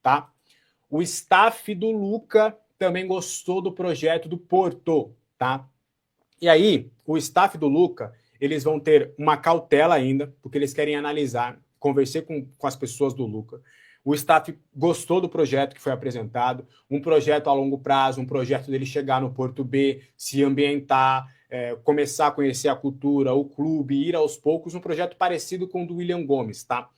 tá? O staff do Luca também gostou do projeto do Porto, tá? E aí, o staff do Luca, eles vão ter uma cautela ainda, porque eles querem analisar, conversar com as pessoas do Luca. O staff gostou do projeto que foi apresentado, um projeto a longo prazo, um projeto dele chegar no Porto B, se ambientar, começar a conhecer a cultura, o clube, ir aos poucos, um projeto parecido com o do William Gomes, tá?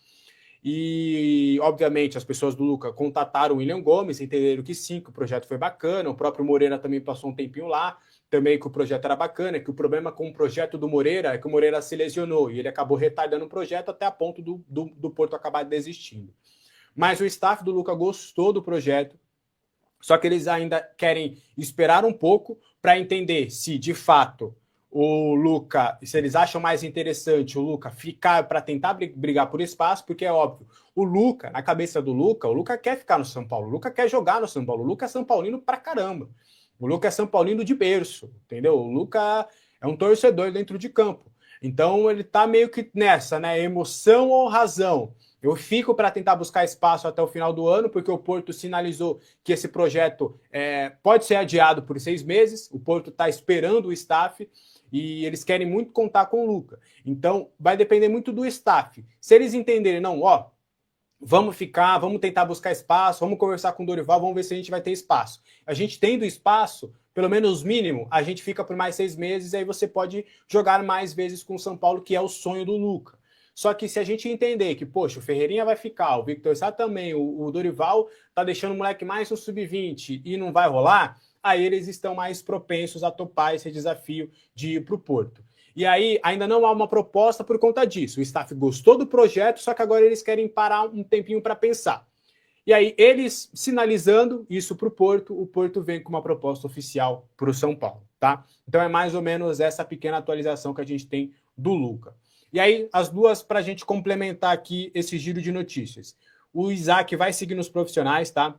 E, obviamente, as pessoas do Luca contataram o William Gomes, entenderam que sim, que o projeto foi bacana, o próprio Moreira também passou um tempinho lá, também que o projeto era bacana, que o problema com o projeto do Moreira é que o Moreira se lesionou e ele acabou retardando o projeto até a ponto do Porto acabar desistindo. Mas o staff do Luca gostou do projeto, só que eles ainda querem esperar um pouco para entender se, de fato, o Luca, se eles acham mais interessante o Luca ficar para tentar brigar por espaço, porque é óbvio, o Luca, na cabeça do Luca, o Luca quer ficar no São Paulo, o Luca quer jogar no São Paulo, o Luca é São Paulino pra caramba. O Luca é São Paulino de berço, entendeu? O Luca é um torcedor dentro de campo. Então ele tá meio que nessa, né? Emoção ou razão? Eu fico para tentar buscar espaço até o final do ano, porque o Porto sinalizou que esse projeto pode ser adiado por 6 meses. O Porto está esperando o staff e eles querem muito contar com o Luca. Então vai depender muito do staff. Se eles entenderem, não, ó, vamos ficar, vamos tentar buscar espaço, vamos conversar com o Dorival, vamos ver se a gente vai ter espaço. A gente tendo espaço, pelo menos mínimo, a gente fica por mais 6 meses e aí você pode jogar mais vezes com o São Paulo, que é o sonho do Luca. Só que se a gente entender que, poxa, o Ferreirinha vai ficar, o Victor Sá também, o Dorival tá deixando o moleque mais no sub-20 e não vai rolar, aí eles estão mais propensos a topar esse desafio de ir para o Porto. E aí ainda não há uma proposta por conta disso. O staff gostou do projeto, só que agora eles querem parar um tempinho para pensar. E aí eles sinalizando isso para o Porto vem com uma proposta oficial para o São Paulo, tá? Então é mais ou menos essa pequena atualização que a gente tem do Luca. E aí as duas para a gente complementar aqui esse giro de notícias. O Isaac vai seguir nos profissionais, tá?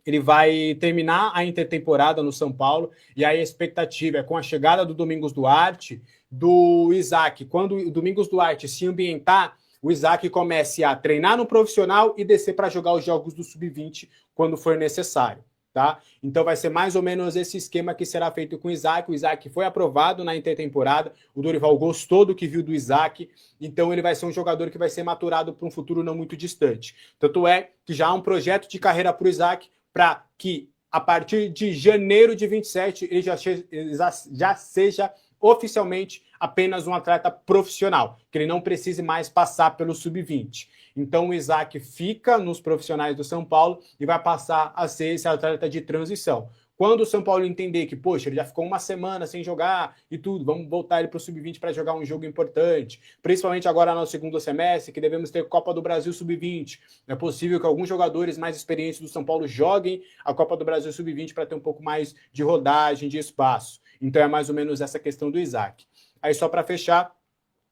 Ele vai terminar a intertemporada no São Paulo, e aí a expectativa é com a chegada do Domingos Duarte, do Isaac, quando o Domingos Duarte se ambientar, o Isaac comece a treinar no profissional e descer para jogar os jogos do Sub-20 quando for necessário, tá? Então vai ser mais ou menos esse esquema que será feito com o Isaac foi aprovado na intertemporada, o Dorival gostou do que viu do Isaac, então ele vai ser um jogador que vai ser maturado para um futuro não muito distante. Tanto é que já há um projeto de carreira para o Isaac, para que a partir de janeiro de 27 ele já seja oficialmente apenas um atleta profissional, que ele não precise mais passar pelo sub-20. Então o Isaac fica nos profissionais do São Paulo e vai passar a ser esse atleta de transição. Quando o São Paulo entender que, poxa, ele já ficou uma semana sem jogar e tudo, vamos voltar ele para o Sub-20 para jogar um jogo importante, principalmente agora no segundo semestre, que devemos ter Copa do Brasil Sub-20. É possível que alguns jogadores mais experientes do São Paulo joguem a Copa do Brasil Sub-20 para ter um pouco mais de rodagem, de espaço. Então é mais ou menos essa questão do Isaac. Aí só para fechar,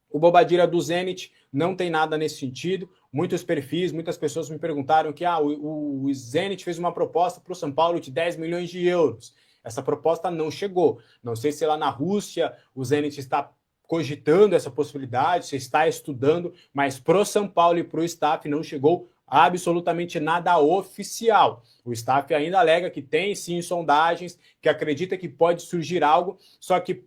o Bobadilla do Zenit não tem nada nesse sentido. Muitos perfis, muitas pessoas me perguntaram que o Zenit fez uma proposta para o São Paulo de 10 milhões de euros. Essa proposta não chegou. Não sei se lá na Rússia o Zenit está cogitando essa possibilidade, se está estudando, mas para o São Paulo e para o staff não chegou absolutamente nada oficial. O staff ainda alega que tem sim sondagens, que acredita que pode surgir algo, só que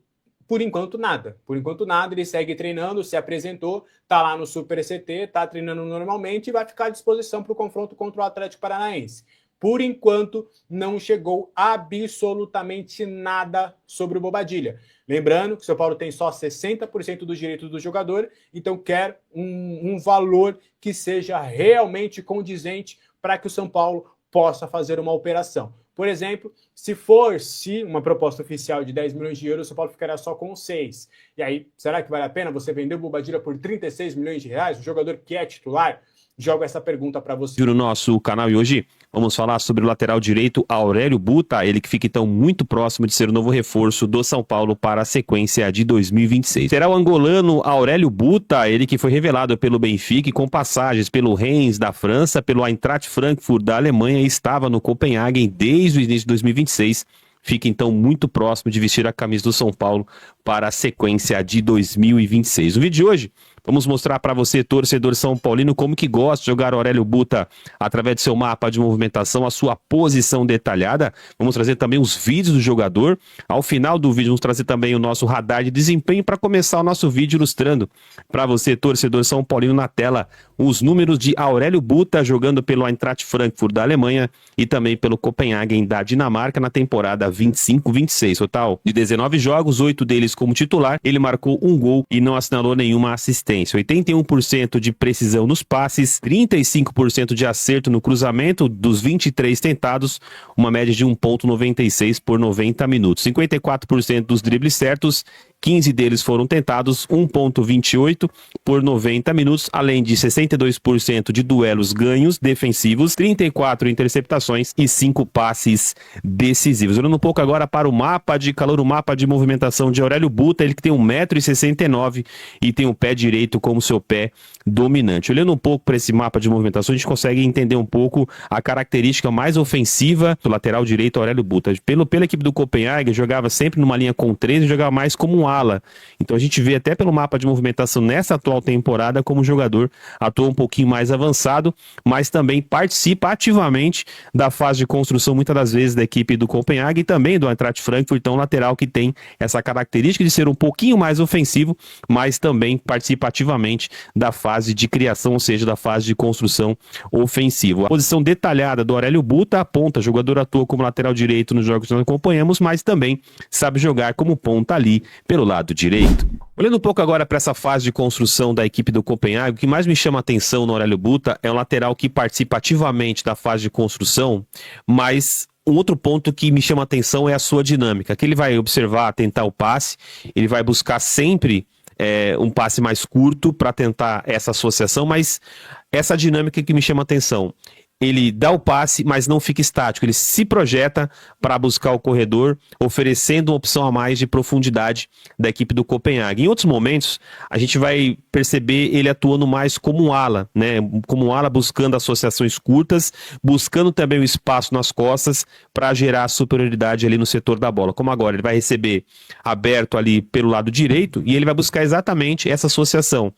por enquanto nada. Por enquanto nada, ele segue treinando, se apresentou, tá lá no Super CT, tá treinando normalmente e vai ficar à disposição para o confronto contra o Atlético Paranaense. Por enquanto, não chegou absolutamente nada sobre o Bobadilla. Lembrando que o São Paulo tem só 60% dos direitos do jogador, então quer um valor que seja realmente condizente para que o São Paulo possa fazer uma operação. Por exemplo, se uma proposta oficial de 10 milhões de euros, o São Paulo ficaria só com 6. E aí, será que vale a pena você vender o Bobadilla por 36 milhões de reais? O jogador que é titular? Jogo essa pergunta para você. No nosso canal e hoje vamos falar sobre o lateral direito Aurélio Buta, ele que fica então muito próximo de ser o novo reforço do São Paulo para a sequência de 2026. Será o angolano Aurélio Buta, ele que foi revelado pelo Benfica e com passagens pelo Reims da França, pelo Eintracht Frankfurt da Alemanha e estava no Copenhagen desde o início de 2026. Fica então muito próximo de vestir a camisa do São Paulo para a sequência de 2026. No vídeo de hoje, Vamos mostrar para você, torcedor São Paulino, como que gosta de jogar Aurélio Buta através do seu mapa de movimentação, a sua posição detalhada. Vamos trazer também os vídeos do jogador. Ao final do vídeo, vamos trazer também o nosso radar de desempenho para começar o nosso vídeo ilustrando para você, torcedor São Paulino, na tela os números de Aurélio Buta jogando pelo Eintracht Frankfurt da Alemanha e também pelo Copenhagen da Dinamarca na temporada 25-26. Total de 19 jogos, 8 deles como titular, ele marcou um gol e não assinalou nenhuma assistência. 81% de precisão nos passes, 35% de acerto no cruzamento dos 23 tentados, uma média de 1,96 por 90 minutos. 54% dos dribles certos, 15 deles foram tentados, 1,28 por 90 minutos, além de 62% de duelos ganhos defensivos, 34 interceptações e 5 passes decisivos. Olhando um pouco agora para o mapa de calor, o mapa de movimentação de Aurélio Buta, ele que tem 1,69 m e tem o pé direito como seu pé dominante. Olhando um pouco para esse mapa de movimentação, a gente consegue entender um pouco a característica mais ofensiva do lateral direito Aurélio Buta. Pela equipe do Copenhague, jogava sempre numa linha com 13 e jogava mais como um ala. Então a gente vê até pelo mapa de movimentação nessa atual temporada como o jogador atua um pouquinho mais avançado, mas também participa ativamente da fase de construção muitas das vezes da equipe do Copenhague e também do Eintracht Frankfurt, então lateral que tem essa característica de ser um pouquinho mais ofensivo, mas também participa ativamente da fase de criação, ou seja, da fase de construção ofensiva. A posição detalhada do Aurélio Buta aponta, o jogador atua como lateral direito nos jogos que nós acompanhamos, mas também sabe jogar como ponta ali pelo lado direito. Olhando um pouco agora para essa fase de construção da equipe do Copenhague, o que mais me chama a atenção no Aurélio Buta é um lateral que participa ativamente da fase de construção, mas um outro ponto que me chama a atenção é a sua dinâmica, que ele vai observar, tentar o passe, ele vai buscar sempre um passe mais curto para tentar essa associação, mas essa dinâmica que me chama a atenção. Ele dá o passe, mas não fica estático. Ele se projeta para buscar o corredor, oferecendo uma opção a mais de profundidade da equipe do Copenhague. Em outros momentos, a gente vai perceber ele atuando mais como um ala, né? Como um ala buscando associações curtas, buscando também o espaço nas costas para gerar superioridade ali no setor da bola. Como agora, ele vai receber aberto ali pelo lado direito e ele vai buscar exatamente essa associação.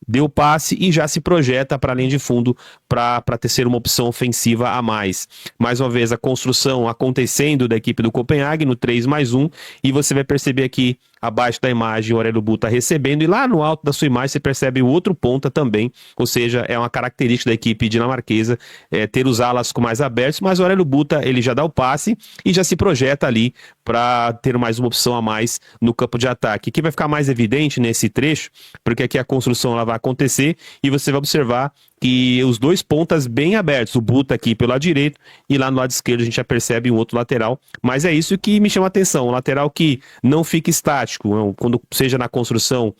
Deu o passe e já se projeta para a linha de fundo para ter uma opção ofensiva a mais. Mais uma vez, a construção acontecendo da equipe do Copenhague no 3+1 e você vai perceber aqui abaixo da imagem o Aurélio Buta recebendo e lá no alto da sua imagem você percebe o outro ponta também, ou seja, é uma característica da equipe dinamarquesa ter os alas com mais abertos, mas o Aurélio Buta ele já dá o passe e já se projeta ali para ter mais uma opção a mais no campo de ataque. Aqui vai ficar mais evidente nesse trecho, porque aqui a construção ela vai acontecer e você vai observar que os dois pontas bem abertos, o Buta aqui pelo lado direito e lá no lado esquerdo a gente já percebe um outro lateral, mas é isso que me chama a atenção, um lateral que não fica estático, quando seja na construção,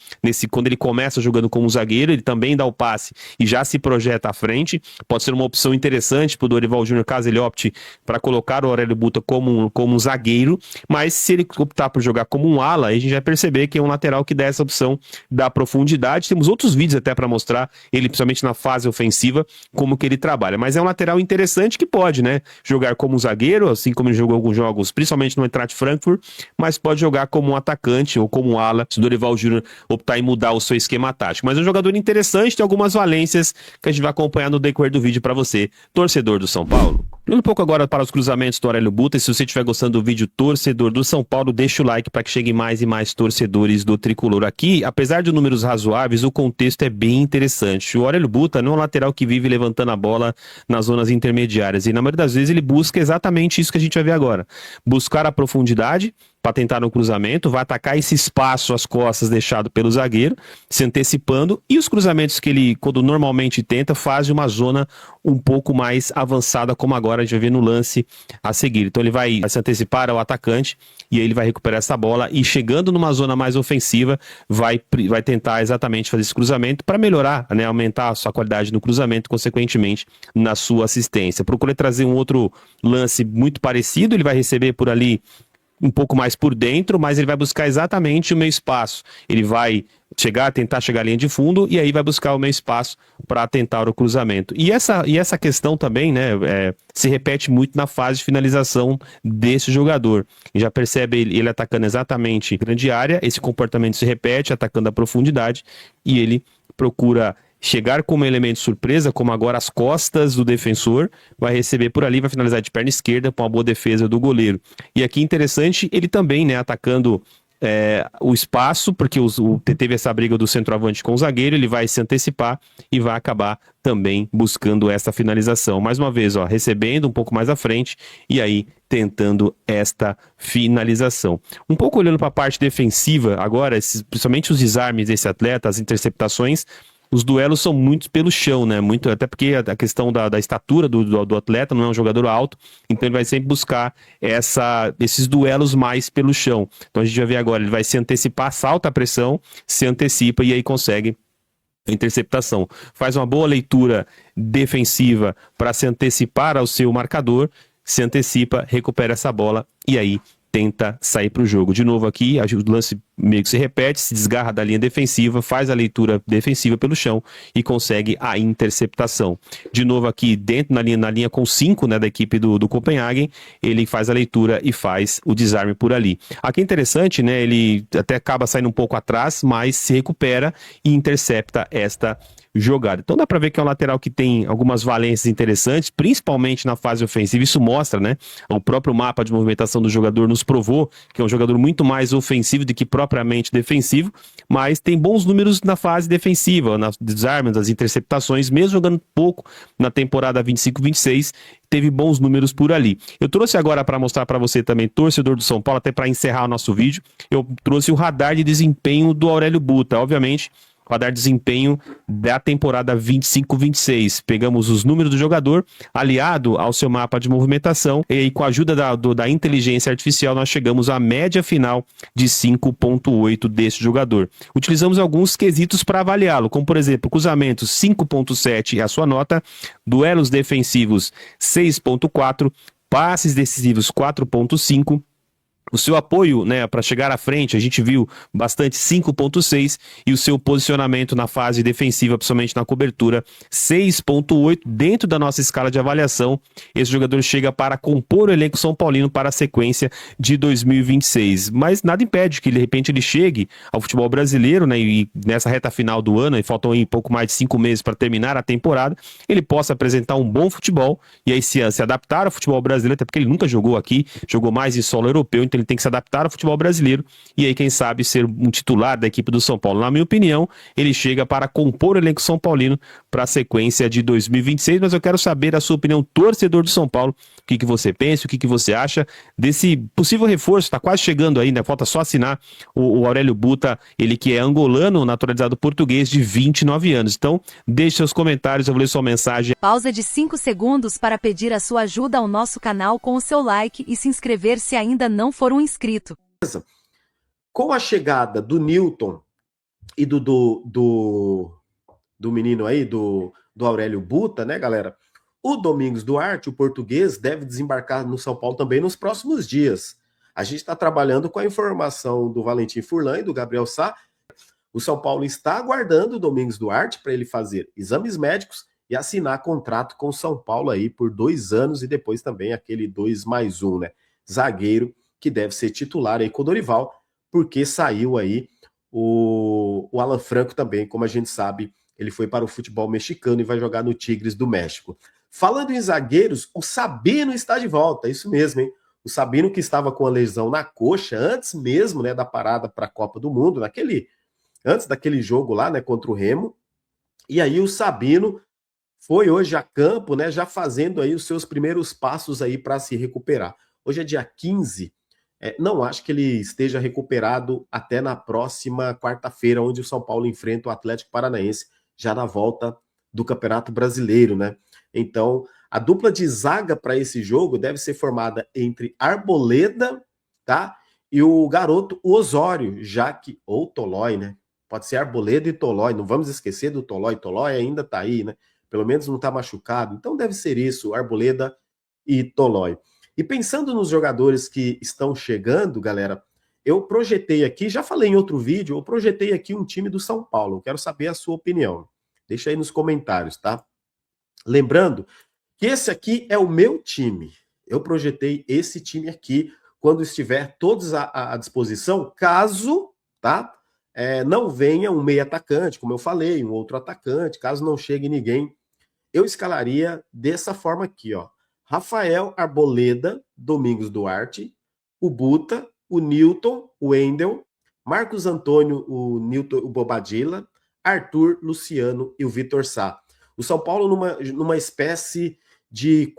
quando ele começa jogando como zagueiro, ele também dá o passe e já se projeta à frente, pode ser uma opção interessante para o Dorival Júnior caso ele opte para colocar o Aurélio Buta como um zagueiro, mas se ele optar por jogar como um ala, a gente vai perceber que é um lateral que dá essa opção da profundidade. Temos outros vídeos até para mostrar ele, principalmente na fase ofensiva, como que ele trabalha, mas é um lateral interessante que pode, né, jogar como um zagueiro, assim como ele jogou alguns jogos, principalmente no Eintracht Frankfurt, mas pode jogar como um atacante ou como um ala, se o Dorival Júnior optar em mudar o seu esquema tático. Mas é um jogador interessante, tem algumas valências que a gente vai acompanhar no decorrer do vídeo para você, torcedor do São Paulo. Olhando um pouco agora para os cruzamentos do Aurélio Buta, e se você estiver gostando do vídeo, torcedor do São Paulo, deixa o like para que cheguem mais e mais torcedores do Tricolor. Aqui, apesar de números razoáveis, o contexto é bem interessante. O Aurélio Buta não é um lateral que vive levantando a bola nas zonas intermediárias, e na maioria das vezes ele busca exatamente isso que a gente vai ver agora. Buscar a profundidade para tentar no cruzamento, vai atacar esse espaço às costas deixado pelo zagueiro, se antecipando, e os cruzamentos que ele, quando normalmente tenta, faz uma zona um pouco mais avançada, como agora a gente vai ver no lance a seguir. Então ele vai se antecipar ao atacante, e aí ele vai recuperar essa bola, e chegando numa zona mais ofensiva, vai tentar exatamente fazer esse cruzamento para melhorar, né, aumentar a sua qualidade no cruzamento, consequentemente, na sua assistência. Procurei trazer um outro lance muito parecido, ele vai receber por ali um pouco mais por dentro, mas ele vai buscar exatamente o meio espaço. Ele vai tentar chegar à linha de fundo e aí vai buscar o meio espaço para tentar o cruzamento. E essa questão também, né, se repete muito na fase de finalização desse jogador. E já percebe ele atacando exatamente grande área, esse comportamento se repete, atacando a profundidade, e ele procura chegar como elemento surpresa, como agora as costas do defensor, vai receber por ali, vai finalizar de perna esquerda com uma boa defesa do goleiro. E aqui interessante, ele também, né, atacando o espaço, porque teve essa briga do centroavante com o zagueiro, ele vai se antecipar e vai acabar também buscando essa finalização. Mais uma vez, ó, recebendo um pouco mais à frente e aí tentando esta finalização. Um pouco olhando para a parte defensiva agora, principalmente os desarmes desse atleta, as interceptações, os duelos são muito pelo chão, né? Muito, até porque a questão da estatura do atleta, não é um jogador alto, então ele vai sempre buscar esses duelos mais pelo chão. Então a gente vai ver agora, ele vai se antecipar, salta a pressão, se antecipa e aí consegue a interceptação. Faz uma boa leitura defensiva para se antecipar ao seu marcador, se antecipa, recupera essa bola e aí tenta sair para o jogo. De novo aqui, o lance meio que se repete, se desgarra da linha defensiva, faz a leitura defensiva pelo chão e consegue a interceptação. De novo aqui, dentro na linha com 5, né, da equipe do Copenhagen, ele faz a leitura e faz o desarme por ali. Aqui é interessante, né, ele até acaba saindo um pouco atrás, mas se recupera e intercepta esta jogada. Então dá para ver que é um lateral que tem algumas valências interessantes, principalmente na fase ofensiva. Isso mostra, né? O próprio mapa de movimentação do jogador nos provou que é um jogador muito mais ofensivo do que propriamente defensivo, mas tem bons números na fase defensiva, nas desarmes, nas interceptações, mesmo jogando pouco na temporada 25-26, teve bons números por ali. Eu trouxe agora para mostrar para você também, torcedor do São Paulo, até para encerrar o nosso vídeo, eu trouxe o radar de desempenho do Aurélio Buta. Obviamente, radar desempenho da temporada 25-26. Pegamos os números do jogador, aliado ao seu mapa de movimentação, e com a ajuda da inteligência artificial, nós chegamos à média final de 5.8 desse jogador. Utilizamos alguns quesitos para avaliá-lo, como por exemplo, cruzamentos 5.7 é a sua nota, duelos defensivos 6.4, passes decisivos 4.5, o seu apoio, né, para chegar à frente, a gente viu bastante 5.6 e o seu posicionamento na fase defensiva, principalmente na cobertura, 6.8. Dentro da nossa escala de avaliação, esse jogador chega para compor o elenco São Paulino para a sequência de 2026. Mas nada impede que de repente ele chegue ao futebol brasileiro, né, e nessa reta final do ano, e faltam aí pouco mais de 5 meses para terminar a temporada, ele possa apresentar um bom futebol e aí se adaptar ao futebol brasileiro, até porque ele nunca jogou aqui, jogou mais em solo europeu, então ele tem que se adaptar ao futebol brasileiro e aí, quem sabe, ser um titular da equipe do São Paulo. Na minha opinião, ele chega para compor o elenco São Paulino para a sequência de 2026, mas eu quero saber a sua opinião, torcedor do São Paulo, o que você pensa, o que você acha desse possível reforço, está quase chegando ainda, falta só assinar o Aurélio Buta, ele que é angolano, naturalizado português, de 29 anos. Então, deixe seus comentários, eu vou ler sua mensagem. Pausa de 5 segundos para pedir a sua ajuda ao nosso canal com o seu like e se inscrever se ainda não for um inscrito. Com a chegada do Newton e do menino aí, do Aurélio Buta, né, galera? O Domingos Duarte, o português, deve desembarcar no São Paulo também nos próximos dias. A gente está trabalhando com a informação do Valentim Furlan e do Gabriel Sá. O São Paulo está aguardando o Domingos Duarte para ele fazer exames médicos e assinar contrato com o São Paulo aí por 2 anos e depois também aquele 2+1, né? Zagueiro que deve ser titular aí com o Dorival, porque saiu aí o Alan Franco também, como a gente sabe, ele foi para o futebol mexicano e vai jogar no Tigres do México. Falando em zagueiros, o Sabino está de volta, isso mesmo, hein? O Sabino que estava com a lesão na coxa antes mesmo, né, da parada para a Copa do Mundo, antes daquele jogo lá, né, contra o Remo. E aí o Sabino foi hoje a campo, né, já fazendo aí os seus primeiros passos aí para se recuperar. Hoje é dia 15, não acho que ele esteja recuperado até na próxima quarta-feira, onde o São Paulo enfrenta o Atlético Paranaense, já na volta do Campeonato Brasileiro, né? Então, a dupla de zaga para esse jogo deve ser formada entre Arboleda, tá? E o garoto Osório, ou Tolói, né? Pode ser Arboleda e Tolói, não vamos esquecer do Tolói. Tolói ainda tá aí, né? Pelo menos não tá machucado. Então deve ser isso, Arboleda e Tolói. E pensando nos jogadores que estão chegando, galera, eu projetei aqui, já falei em outro vídeo, eu projetei aqui um time do São Paulo. Eu quero saber a sua opinião. Deixa aí nos comentários, tá? Lembrando que esse aqui é o meu time. Eu projetei esse time aqui quando estiver todos à disposição, caso, tá? não venha um meio atacante, como eu falei, um outro atacante, caso não chegue ninguém, eu escalaria dessa forma aqui, ó. Rafael Arboleda, Domingos Duarte, o Buta, o Newton, o Wendel, Marcos Antônio, o Newton, o Bobadilla, Arthur, Luciano e o Vitor Sá. O São Paulo numa espécie de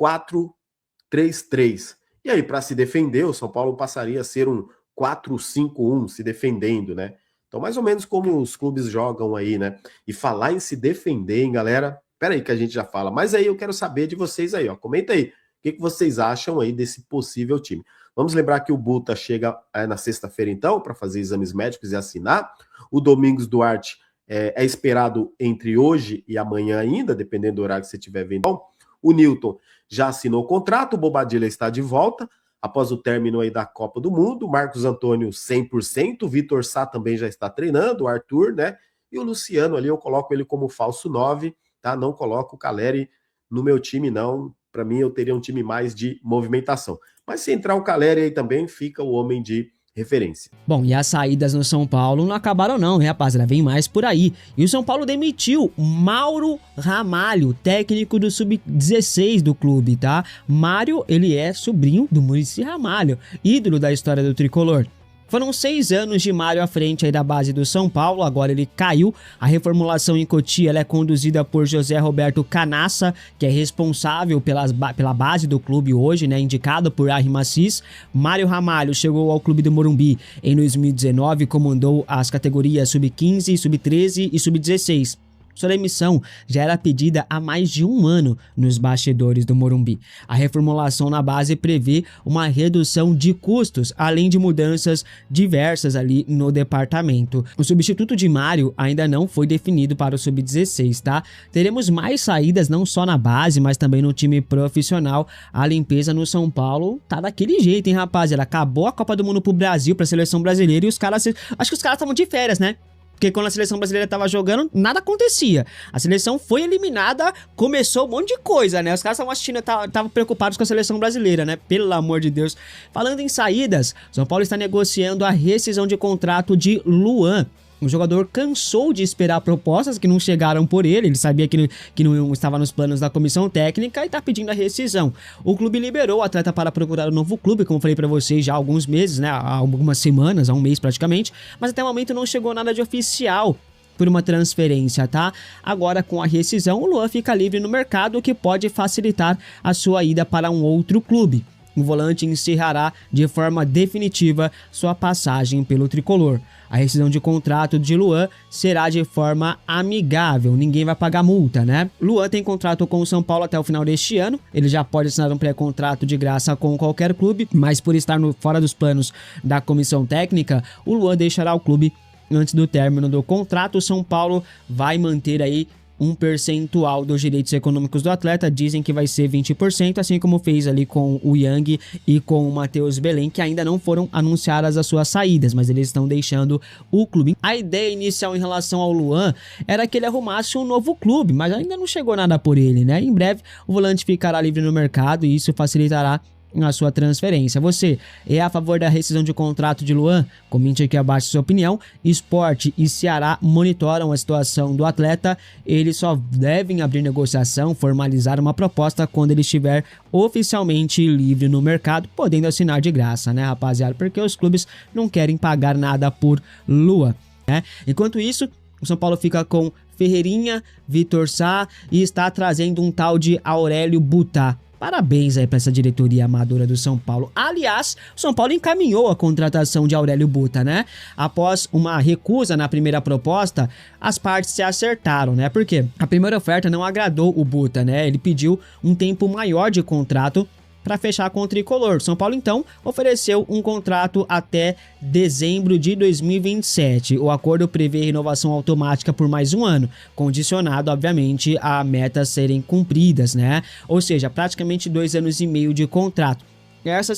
4-3-3. E aí, para se defender, o São Paulo passaria a ser um 4-5-1, se defendendo, né? Então, mais ou menos como os clubes jogam aí, né? E falar em se defender, hein, galera? Peraí que a gente já fala. Mas aí eu quero saber de vocês aí, ó. Comenta aí. O que vocês acham aí desse possível time? Vamos lembrar que o Buta chega na sexta-feira, então, para fazer exames médicos e assinar. O Domingos Duarte é esperado entre hoje e amanhã ainda, dependendo do horário que você estiver vendo. Bom, o Newton já assinou o contrato, o Bobadilla está de volta, após o término aí da Copa do Mundo. O Marcos Antônio, 100%. O Vitor Sá também já está treinando, o Arthur, né? E o Luciano ali, eu coloco ele como falso 9, tá? Não coloco o Caleri no meu time, não. Para mim, eu teria um time mais de movimentação. Mas se entrar o Caleri aí também, fica o homem de referência. Bom, e as saídas no São Paulo não acabaram não, né, rapaziada? Vem mais por aí. E o São Paulo demitiu Mauro Ramalho, técnico do Sub-16 do clube, tá? Mário, ele é sobrinho do Muricy Ramalho, ídolo da história do tricolor. Foram 6 anos de Mário à frente aí da base do São Paulo, agora ele caiu. A reformulação em Cotia ela é conduzida por José Roberto Canassa, que é responsável pela base do clube hoje, né, indicado por Arrim Assis. Mário Ramalho chegou ao clube do Morumbi em 2019, comandou as categorias Sub-15, Sub-13 e Sub-16. Sua demissão já era pedida há mais de um ano nos bastidores do Morumbi. A reformulação na base prevê uma redução de custos, além de mudanças diversas ali no departamento. O substituto de Mário ainda não foi definido para o Sub-16, tá? Teremos mais saídas não só na base, mas também no time profissional. A limpeza no São Paulo tá daquele jeito, hein, rapaziada? Acabou a Copa do Mundo pro Brasil, pra seleção brasileira, e os caras... Acho que os caras estavam de férias, né? Porque quando a seleção brasileira tava jogando, nada acontecia. A seleção foi eliminada, começou um monte de coisa, né? Os caras estavam assistindo, estavam preocupados com a seleção brasileira, né? Pelo amor de Deus. Falando em saídas, São Paulo está negociando a rescisão de contrato de Luan. O jogador cansou de esperar propostas que não chegaram por ele. Ele sabia que não estava nos planos da comissão técnica e está pedindo a rescisão. O clube liberou o atleta para procurar um novo clube, como eu falei para vocês já há alguns meses, né? Há algumas semanas, há um mês praticamente. Mas até o momento não chegou nada de oficial por uma transferência, tá? Agora, com a rescisão, o Luan fica livre no mercado, o que pode facilitar a sua ida para um outro clube. O volante encerrará de forma definitiva sua passagem pelo tricolor. A rescisão de contrato de Luan será de forma amigável, ninguém vai pagar multa, né? Luan tem contrato com o São Paulo até o final deste ano, ele já pode assinar um pré-contrato de graça com qualquer clube, mas por estar fora dos planos da comissão técnica, o Luan deixará o clube antes do término do contrato. O São Paulo vai manter aí um percentual dos direitos econômicos do atleta, dizem que vai ser 20%, assim como fez ali com o Yang e com o Matheus Belém, que ainda não foram anunciadas as suas saídas, mas eles estão deixando o clube. A ideia inicial em relação ao Luan era que ele arrumasse um novo clube, mas ainda não chegou nada por ele, né? Em breve o volante ficará livre no mercado e isso facilitará a sua transferência. Você é a favor da rescisão de contrato de Luan? Comente aqui abaixo sua opinião. Sport e Ceará monitoram a situação do atleta. Eles só devem abrir negociação, formalizar uma proposta quando ele estiver oficialmente livre no mercado, podendo assinar de graça, né, rapaziada? Porque os clubes não querem pagar nada por Luan, né? Enquanto isso, o São Paulo fica com Ferreirinha, Vitor Sá e está trazendo um tal de Aurélio Buta. Parabéns aí para essa diretoria amadora do São Paulo. Aliás, o São Paulo encaminhou a contratação de Aurélio Buta, né? Após uma recusa na primeira proposta, as partes se acertaram, né? Porque a primeira oferta não agradou o Buta, né? Ele pediu um tempo maior de contrato para fechar com o tricolor. São Paulo, então, ofereceu um contrato até dezembro de 2027. O acordo prevê renovação automática por mais um ano, condicionado, obviamente, a metas serem cumpridas, né? Ou seja, praticamente 2 anos e meio de contrato. Essa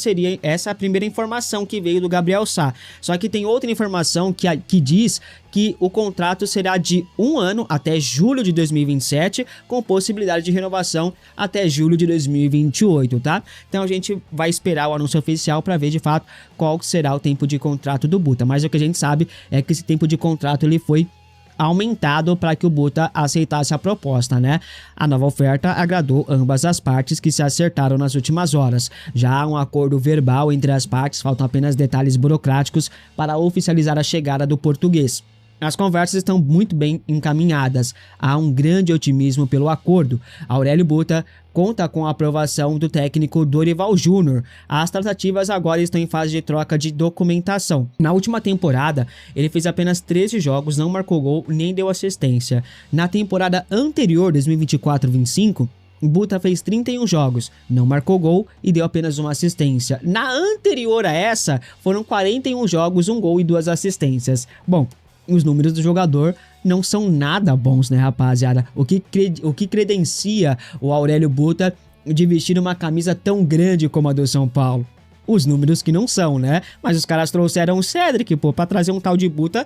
é a primeira informação que veio do Gabriel Sá. Só que tem outra informação que diz que o contrato será de 1 ano até julho de 2027, com possibilidade de renovação até julho de 2028, tá? Então a gente vai esperar o anúncio oficial para ver de fato qual será o tempo de contrato do Buta. Mas o que a gente sabe é que esse tempo de contrato ele foi aumentado para que o Buta aceitasse a proposta, né? A nova oferta agradou ambas as partes que se acertaram nas últimas horas. Já há um acordo verbal entre as partes, faltam apenas detalhes burocráticos para oficializar a chegada do português. As conversas estão muito bem encaminhadas. Há um grande otimismo pelo acordo. Aurélio Buta conta com a aprovação do técnico Dorival Júnior. As tratativas agora estão em fase de troca de documentação. Na última temporada, ele fez apenas 13 jogos, não marcou gol nem deu assistência. Na temporada anterior, 2024-25, Buta fez 31 jogos, não marcou gol e deu apenas uma assistência. Na anterior a essa, foram 41 jogos, 1 gol e 2 assistências. Bom, os números do jogador não são nada bons, né, rapaziada? O que credencia o Aurélio Buta de vestir uma camisa tão grande como a do São Paulo? Os números que não são, né? Mas os caras trouxeram o Cedric, pô, pra trazer um tal de Buta,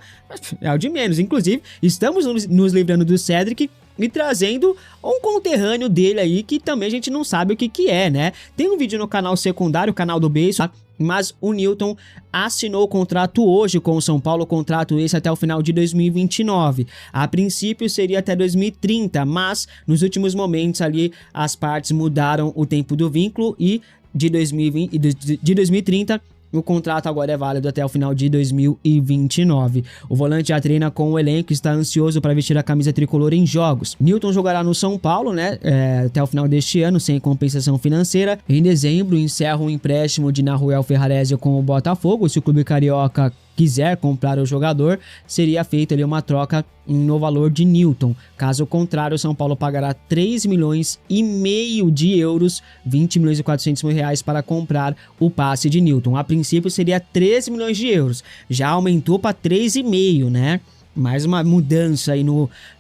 é o de menos. Inclusive, estamos nos livrando do Cedric e trazendo um conterrâneo dele aí que também a gente não sabe o que é, né? Tem um vídeo no canal secundário, o canal do Beijo, tá? Mas o Newton assinou o contrato hoje com o São Paulo, contrato esse até o final de 2029. A princípio seria até 2030, mas nos últimos momentos ali as partes mudaram o tempo do vínculo e de 2030 o contrato agora é válido até o final de 2029. O volante já treina com o elenco e está ansioso para vestir a camisa tricolor em jogos. Newton jogará no São Paulo, né, até o final deste ano, sem compensação financeira. Em dezembro, encerra um empréstimo de Nahuel Ferrarese com o Botafogo. Se o clube carioca quiser comprar o jogador, seria feita ali uma troca no valor de Newton. Caso contrário, o São Paulo pagará 3,5 milhões de euros, 20 milhões e 400 mil reais para comprar o passe de Newton. A princípio seria 13 milhões de euros, já aumentou para 3,5, né? Mais uma mudança aí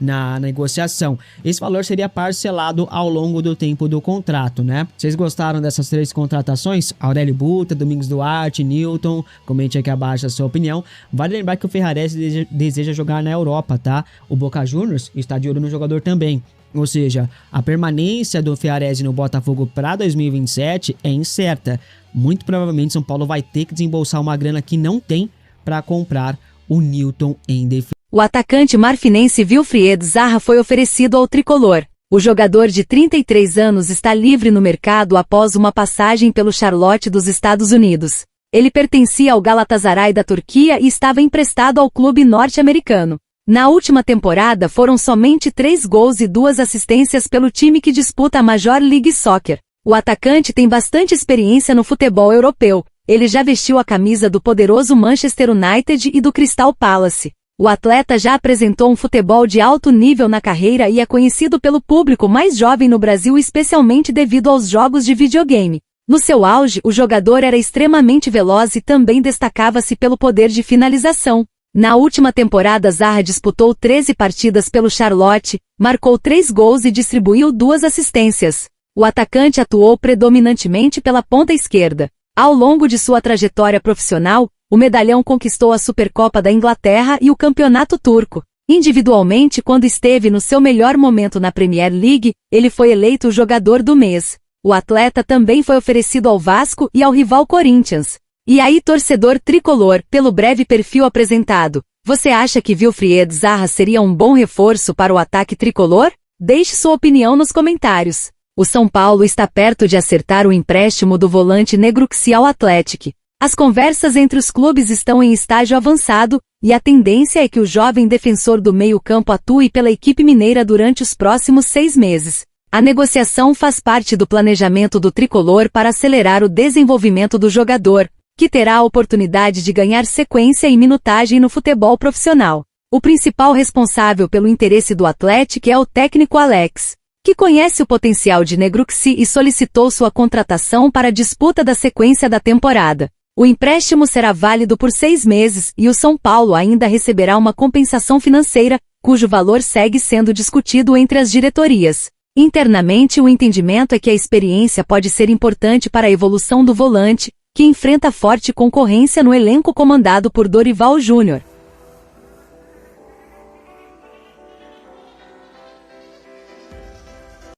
na negociação. Esse valor seria parcelado ao longo do tempo do contrato, né? Vocês gostaram dessas 3 contratações? Aurélio Buta, Domingos Duarte, Newton? Comente aqui abaixo a sua opinião. Vale lembrar que o Ferrarese deseja jogar na Europa, tá? O Boca Juniors está de olho no jogador também. Ou seja, a permanência do Ferrarese no Botafogo para 2027 é incerta. Muito provavelmente São Paulo vai ter que desembolsar uma grana que não tem para comprar o Newton em defesa. O atacante marfinense Wilfried Zaha foi oferecido ao tricolor. O jogador de 33 anos está livre no mercado após uma passagem pelo Charlotte dos Estados Unidos. Ele pertencia ao Galatasaray da Turquia e estava emprestado ao clube norte-americano. Na última temporada foram somente 3 gols e 2 assistências pelo time que disputa a Major League Soccer. O atacante tem bastante experiência no futebol europeu. Ele já vestiu a camisa do poderoso Manchester United e do Crystal Palace. O atleta já apresentou um futebol de alto nível na carreira e é conhecido pelo público mais jovem no Brasil, especialmente devido aos jogos de videogame. No seu auge, o jogador era extremamente veloz e também destacava-se pelo poder de finalização. Na última temporada, Zaha disputou 13 partidas pelo Charlotte, marcou 3 gols e distribuiu 2 assistências. O atacante atuou predominantemente pela ponta esquerda. Ao longo de sua trajetória profissional, o medalhão conquistou a Supercopa da Inglaterra e o Campeonato Turco. Individualmente, quando esteve no seu melhor momento na Premier League, ele foi eleito o jogador do mês. O atleta também foi oferecido ao Vasco e ao rival Corinthians. E aí, torcedor tricolor, pelo breve perfil apresentado, você acha que Wilfried Zaha seria um bom reforço para o ataque tricolor? Deixe sua opinião nos comentários. O São Paulo está perto de acertar o empréstimo do volante Negruxi ao Atlético. As conversas entre os clubes estão em estágio avançado, e a tendência é que o jovem defensor do meio-campo atue pela equipe mineira durante os próximos 6 meses. A negociação faz parte do planejamento do tricolor para acelerar o desenvolvimento do jogador, que terá a oportunidade de ganhar sequência e minutagem no futebol profissional. O principal responsável pelo interesse do Atlético é o técnico Alex, que conhece o potencial de Negruxi e solicitou sua contratação para a disputa da sequência da temporada. O empréstimo será válido por 6 meses e o São Paulo ainda receberá uma compensação financeira, cujo valor segue sendo discutido entre as diretorias. Internamente, o entendimento é que a experiência pode ser importante para a evolução do volante, que enfrenta forte concorrência no elenco comandado por Dorival Júnior.